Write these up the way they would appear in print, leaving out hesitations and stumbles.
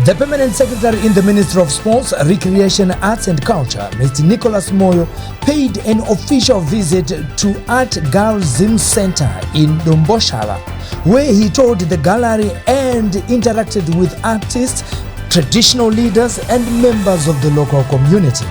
The Permanent Secretary in the Ministry of Sports, Recreation, Arts and Culture, Mr. Nicholas Moyo, paid an official visit to ArtGalZim Center in Domboshava, where he toured the gallery and interacted with artists, traditional leaders and members of the local community.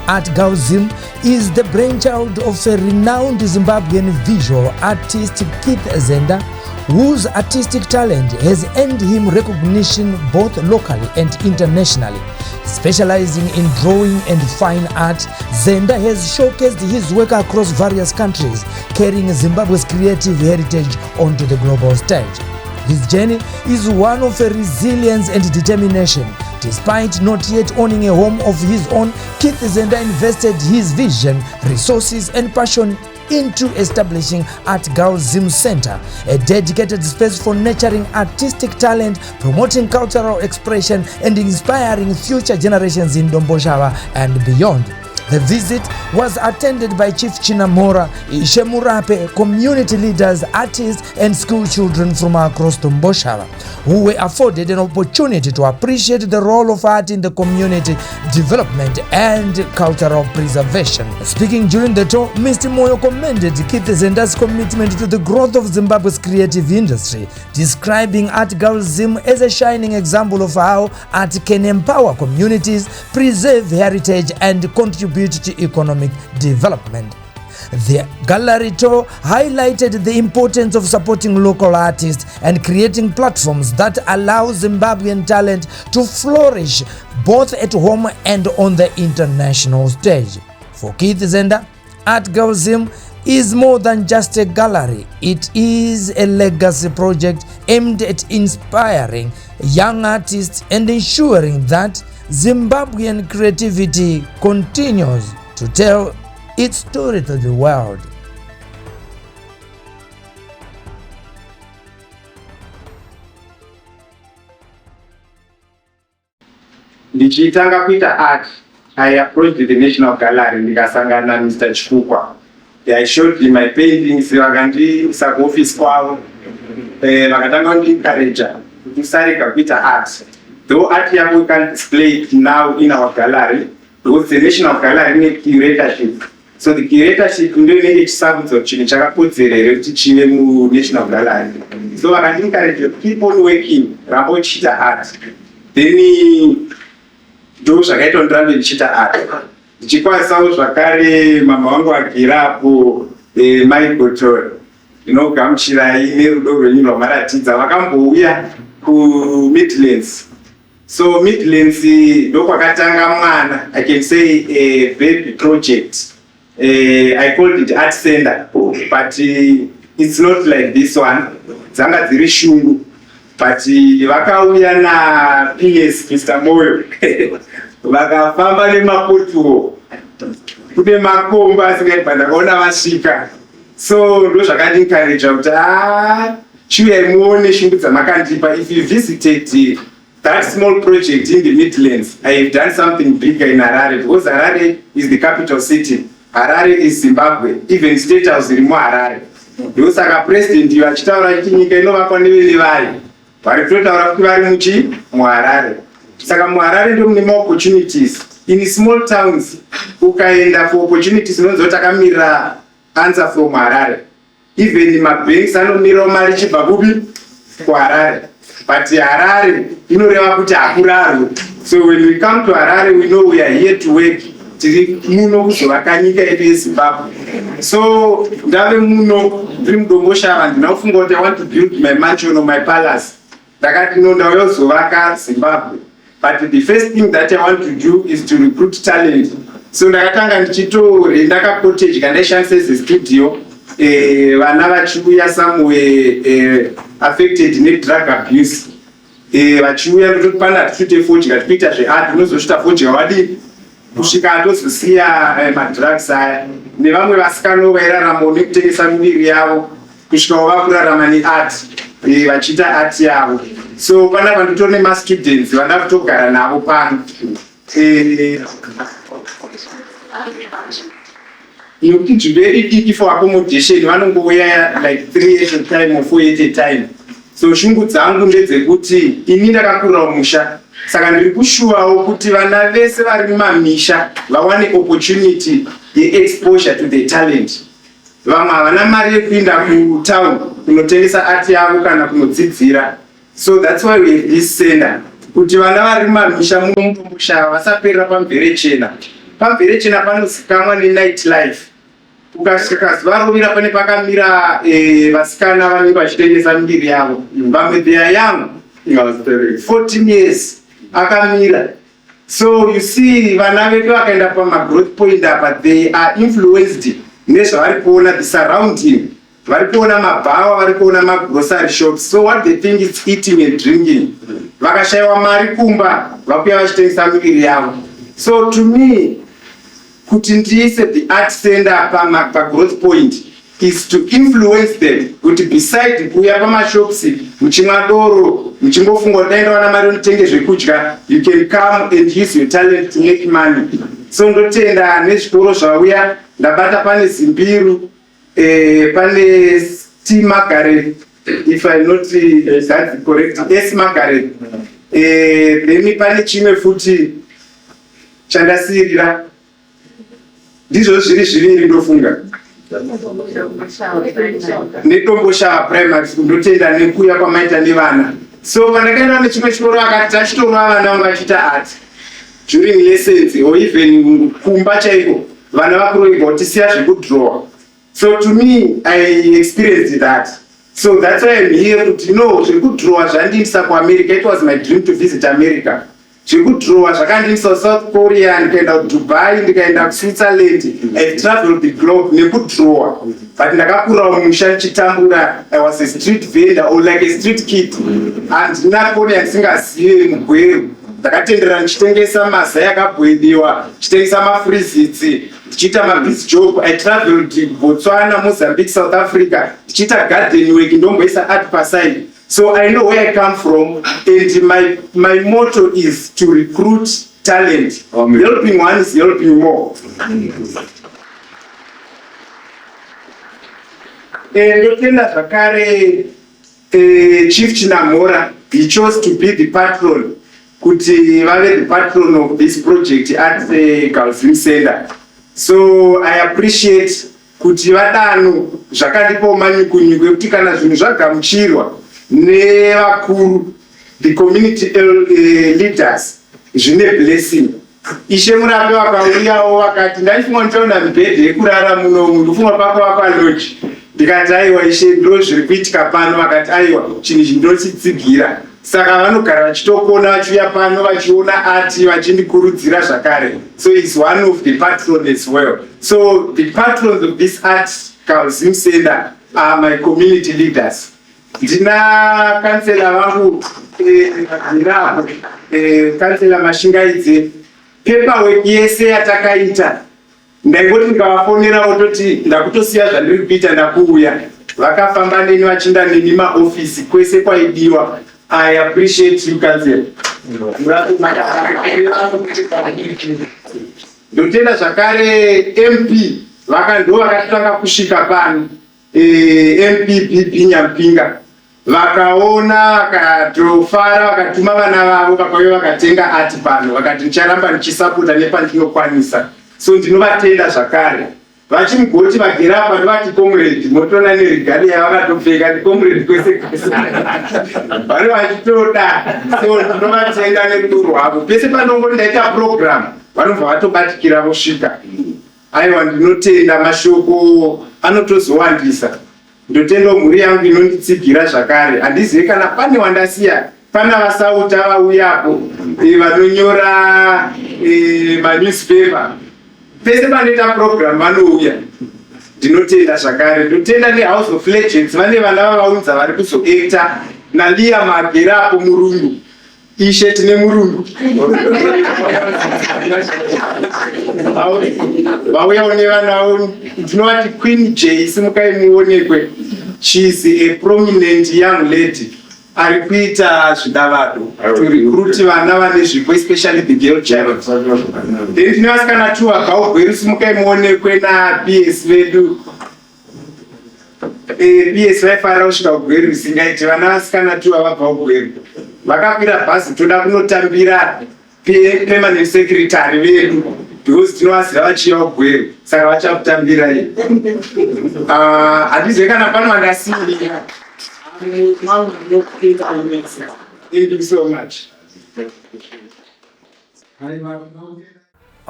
ArtGalZim is the brainchild of a renowned Zimbabwean visual artist, Zenda, whose artistic talent has earned him recognition both locally and internationally. Specializing in drawing and fine art, Zenda has showcased his work across various countries, carrying Zimbabwe's creative heritage onto the global stage. His journey is one of resilience and determination. Despite not yet owning a home of his own, Zenda invested his vision, resources and passion into establishing ArtGalZim Center, a dedicated space for nurturing artistic talent, promoting cultural expression and inspiring future generations in Domboshava and beyond. The visit was attended by Chief Chinamora, Shemurape, community leaders, artists and school children from across Domboshava, who were afforded an opportunity to appreciate the role of art in the community development and cultural preservation. Speaking during the tour, Mr. Moyo commended Zenda's commitment to the growth of Zimbabwe's creative industry, describing ArtGalZim as a shining example of how art can empower communities, preserve heritage and contribute to economic development. The gallery tour highlighted the importance of supporting local artists and creating platforms that allow Zimbabwean talent to flourish both at home and on the international stage. For Zenda, ArtGalZim is more than just a gallery. It is a legacy project aimed at inspiring young artists and ensuring that Zimbabwean creativity continues to tell its story to the world. Ndichitanga kuita art, I approached the National Gallery ndikasangana Mr. Chifukwa. I showed him my paintings, vakandisa kuoffice kwavo, vakatanga kundiencourage kuti usarega kuita art. Though art yangu we can display it now in our gallery, because the National Gallery needs curatorship. So the curatorship ndoine chisarudzo chinhu chakakodzerere kuti chive mu National Gallery. So vakandincourage to keep on working, ramba uchiita art. Then ndo zvakaita ndirambe ndichiita art. Ndichikwanisawo zvakare mama vangu agirapo maigotori inogamuchirai nerudo rwenyu rwamaratidza vakambouya kuMidlands. So Midlands ndokwakatanga mwana, I can say a baby project. I called it Art Center, but it's not like this one. Dzanga dziri shungu, but vakauya na plese Mr. Moyo. Vakafamba nemapotuo kune makomba asingaibva ndakaona vasvika. So ndo zvakandincourage kuti chiuyai muone shungu dzamakandipa. If you visited that small project in the Midlands, I have done something bigger in Harare, because Harare is the capital city. Harare is Zimbabwe. Even State House is Harare. Ndosaka president vachitaura kuti nyika inovakwa nevene vari kutotaura kuti vari muHarare. Saka muHarare ndo mune opportunities. In small towns, ukaenda for opportunities unonzwa takamirira answer from Harare. Even mabanks anomirawo mari ichibva kupi kuHarare. But Harare inoreva kuti hakuraro. So when we come to Harare, we know we are here to work. Tiri muno kuzovaka nyika yedu yeZimbabwe. So ndave muno ndiri muDomboshava ndinofunga kuti I want to build my mansion or my palace. Ndakati no ndauya kuzovaka Zimbabwe. But the first thing that I want to do is to recruit talent. So ndakatanga ndichitore ndakacottage kandaishandisa sestudio. Vana vachiuya somewhere affected nedrug abuse. Vachiuya ndototi pana tichite fodya tikuita zveart unozosvita fodya wadi kusvika ndozosiya madrugs aya. Nevamwe vasikana vairarama nekutengesa miviri yavo kusvika vakurarama neart vachiita art yavo. So pana vandotori nemastudents vanda kutogara navo pano. Nokuti nzvimbo idiki for accommodation vanongouya like 3 at a time or 4 at a time. So shungu dzangu ndedzekuti ini ndakakurira musha Saka ndiri kushuwawo kuti vana vese vari mumamisha vawane opportunity ye-exposure to the talent. Vamwe havana mari yekuinda kutown kunotengesa art yavo kana kunodzidzira. So that's why we have this Zenda. Kuti vana vari mumamisha munombusha vasaperera pamvere chena. Pamvere chena panozikamwa ne-night life. Ukasvika zuva rovira pane pakamira vasikana vanenge vachitengesa mbiri yavo. Vamwe they are young, 14 years akamira. So you see vana vedu vakaenda pama-growth point apa, they are influenced nezvavari kuona the surrounding. Vari kuona mabhawa, vari kuona ma-grocery shops. So what they think is eating and drinking. Vakashaiwa mari kumba, vakuya vachitengesa mbiri yavo. So to me, kuti ndiise the art center pa-growth point is to influence them. Kuti beside kuya pama-shops, muchimwa doro, muchingofunga kuti daenda wana mari unotenge zvekudya, you can come and use your talent to make money. So ndotenda nezvikoro zvauya, ndabata pane Zimbiru, pane T. Margaret, if I not that's correct, S. Margaret. Then pane chimwe futi chandasirira. Ndizvo zviri ndofunga. Netombosha primary school ndotenda nekuya kwamaita nevana. So vandakaenda nechimwe chikoro akati tachitorwa vana vanga vachiita art during lessons or even kumba chaiko vana vakuroigwa kuti siya zvekudrowa. So to me I experienced that. So that's why I'm here kuti no zvekudrowa zvandinisa kuAmerica. It was my dream to visit America. Zvekudrowa zvakandinisa South Korea, ndikaenda kuDubai, ndikaenda kuSwitzerland. I traveled the globe nekudrowa. But ndakakura mumusha ndichitambura. I was a street vendor or like a street kid. And ndinakona yandisingazive mugweru. Ndakatendera ndichitengesa mazai akabwediwa, ndichitengesa mafrizitsi, ndichiita mabus job. I traveled Botswana, Mozambique, South Africa, ndichiita garden work, ndomboisa art paside. So I know where I come from, and my motto is to recruit talent. Helping one is helping more. Ndotenda zvakare Chief Chinamora, he chose to be the patron, kuti vave the patron of this project at the ArtGalZim Center. So I appreciate kuti vadano zvakandipawo manyukunyuku ekuti kana zvinhu zvagamuchirwa nevakuru, the community leaders, zvine blessing. Ishe murape vakauyawo vakati ndaifunga ndichaona mibhedha yekurara munomu, ndofunga pako vakaloji. Ndikati aiwa Ishe ndo zviri kuitika pano. Vakati aiwa chinhu ichi ndinochitsigira. Saka vanogara vachitokona vachiuya pano vachiona art vachindikurudzira zvakare. So he's one of the patrons as well. So the patrons of this ArtGalZim Center are my community leaders. Ndina kansela vangu kansela Mashingaidze, paperwork yese yatakaita ndaingoti ndikavafonera vototi ndakutosiya zvandiri kuita ndakuuya. Vakafamba neni vachinda neni maofisi kwese kwaidiwa. I appreciate you, Council. Ndotenda zvakare MP vakando vakatanga kusvika pano, MP PP Nyampinga vakaona vakatofara vakatuma vana vavo vakauya vakatenga art pano, vakati ndicharamba ndichisapota nepandinokwanisa. So ndinovatenda zvakare. Vachimugoti vagera apa ndovati comrade, motona neregalia vakatopfeka ndi comrade kwese kwese. Vari vachitoda. So ndinovatenda nerudo rwavo. Pese panongo ndaita program vanobva vatobatikira vosvika. Aiwa ndinotenda mashoko anotozowandisa. Ndotenda mhuri yangu inonditsigira zvakare. Handizivi kana pane wandasiya. Pana vasauta vauyapo vanonyora manewspaper. Pese panoita program vanouya. Ndinotenda zvakare. Ndotenda neHouse of Legends vane vana vavaunza vari kuzoacta naLia Magerapo murungu. Ishe tine murungu. Vauyawo nevana ndinovati Queen J simukai muonekwe. She is a prominent young lady. Ari kuita zvidavado to recruit vana vane zvipo, especially the girl child. Then tinovasikana tu vakaugweru simukai muonekwe naPS vedu. PS vaifara kusvika ugweru isingaiti, vana vasikana tu vabva ugweru. vakakwira bhazi toda kunotambira permanent secretary vedu because tinovaziva vachiya ugweru saka vachakutambirai. Handizve kana pano vandasiya. Thank you so much.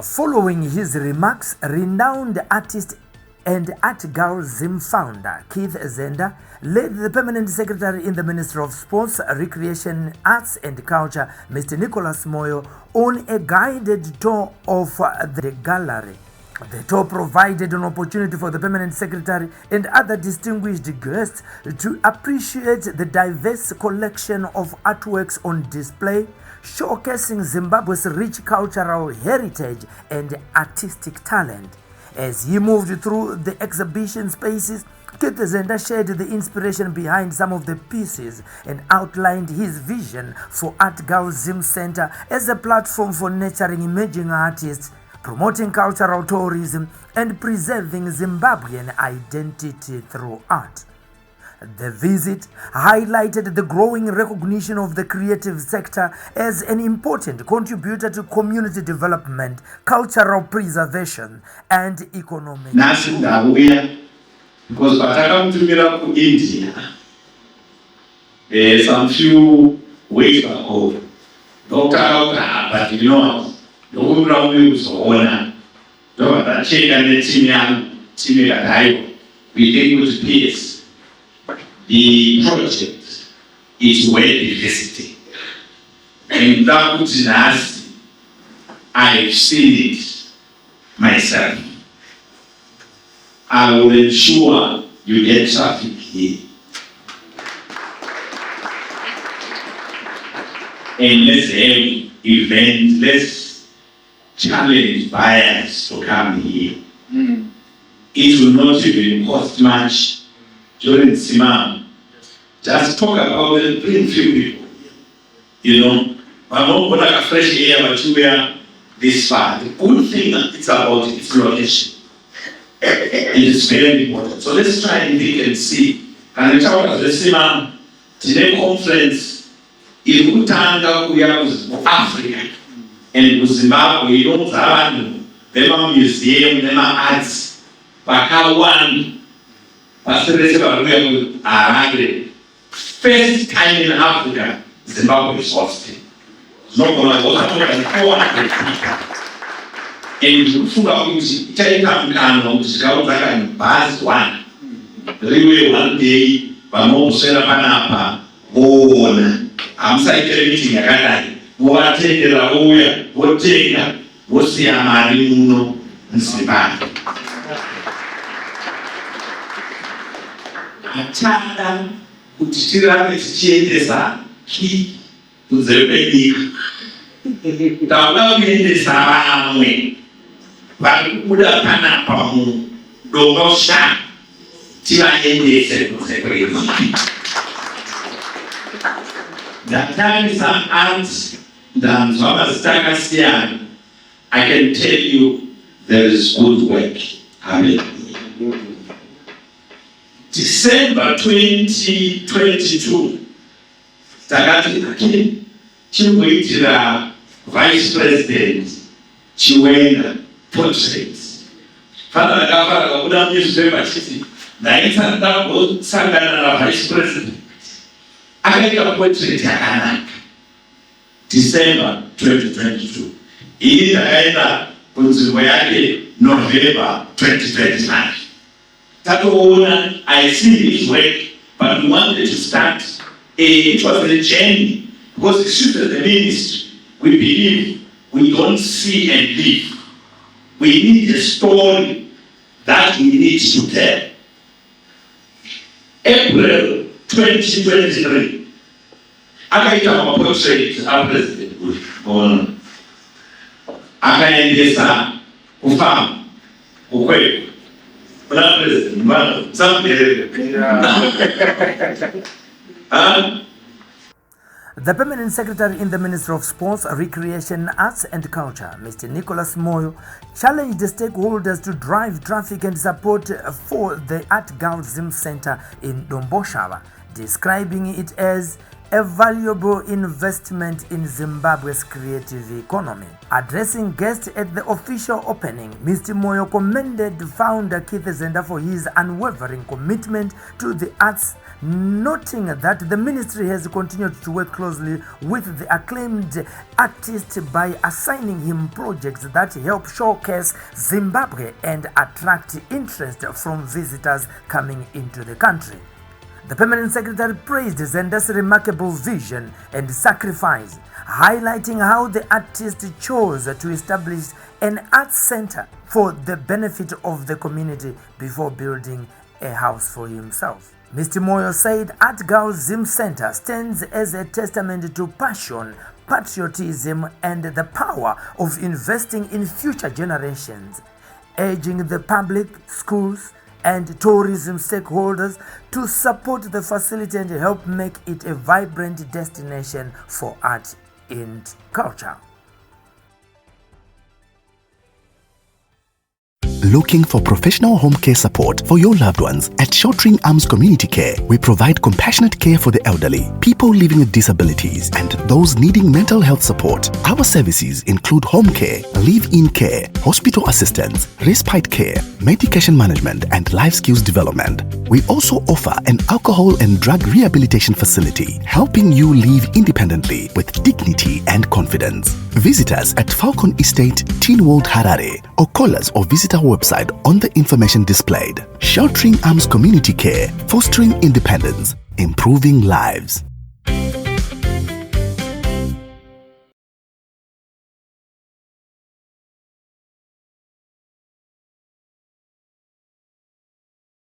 Following his remarks, renowned artist and ArtGalZim founder Keith Zenda led the permanent secretary in the Ministry of Sports, Recreation, Arts and Culture, Mr. Nicholas Moyo, on a guided tour of the gallery. The tour provided an opportunity for the permanent secretary and other distinguished guests to appreciate the diverse collection of artworks on display, showcasing Zimbabwe's rich cultural heritage and artistic talent. As he moved through the exhibition spaces, Keith Zenda shared the inspiration behind some of the pieces and outlined his vision for ArtGalZim Center as a platform for nurturing emerging artists, promoting cultural tourism, and preserving Zimbabwean identity through art. The visit highlighted the growing recognition of the creative sector as an important contributor to community development, cultural preservation, and economic. Because patakamutumira ku India some few weeks ago, but you know, ndokumbira uyu kuzoona ndokatacheka netimu yangu, timu yakadaiwo kuite kuti plese the project is worth visiting. And that kuti nhasi I've seen it myself. I will ensure you get traffic here. And let's have events, let's challenge buyers to come here. It will not even cost much during Simam. Just talk about it, bring few people. You know, I'm not going to fresh air, but you are this far. The good thing it's about its location. It is very important. So let's try and think and see. Can we talk about the Simam today conference in Utanga, we are Africa and Zimbabwe, you don't have them museum, them arts, Bakawan, first time in Africa, Zimbabwe is hosting. It's not going to go more than 400 people. And you take up bus one. Really one day, Panapa, I'm saying meeting a guy. What take the lawyer, what take, what's the Amarino and Sivan. Achara kutitira tichiendesa ki kuzepeki taula kuendesa vamwe vari kubuda panapa mudongosha tivaendese kuzepeki. Ndatarisa arts ndanzwa mazita akasiyana. I can tell you there is good work happening. December 2022, takati chimboitira Vice President Chiwena portraits. Fana ndakafara kabuda newspaper chiti ndaita ndakosangana na Vice President akaita portrait yakanaka. December 2022. Iyi ndakaenda kunzvimbo yake November 2025. I see his work, but we wanted to start. It was a journey because the shift of the ministry, we believe we don't see and live. We need a story that we need to tell. April 2023, akaita portrait of President Bush. Akaendesa kufamu kukweko. The permanent secretary in the Ministry of Sports, Recreation, Arts and Culture, Mr. Nicholas Moyo, challenged the stakeholders to drive traffic and support for the ArtGalZim Center in Domboshava, describing it as a valuable investment in Zimbabwe's creative economy. Addressing guests at the official opening, Mr. Moyo commended founder Keith Zenda for his unwavering commitment to the arts, noting that the ministry has continued to work closely with the acclaimed artist by assigning him projects that help showcase Zimbabwe and attract interest from visitors coming into the country. The Permanent Secretary praised Zenda's remarkable vision and sacrifice, highlighting how the artist chose to establish an arts center for the benefit of the community before building a house for himself. Mr. Moyo said ArtGalZim Center stands as a testament to passion, patriotism, and the power of investing in future generations, urging the public, schools, and tourism stakeholders to support the facility and help make it a vibrant destination for art and culture. Looking for professional home care support for your loved ones? At Sheltering Arms Community Care, we provide compassionate care for the elderly, people living with disabilities, and those needing mental health support. Our services include home care, live-in care, hospital assistance, respite care, medication management, and life skills development. We also offer an alcohol and drug rehabilitation facility, helping you live independently with dignity and confidence. Visit us at Falcon Estate, Teen World Harare, or call us or visit our website on the information displayed. Sheltering Arms Community Care, fostering independence, improving lives.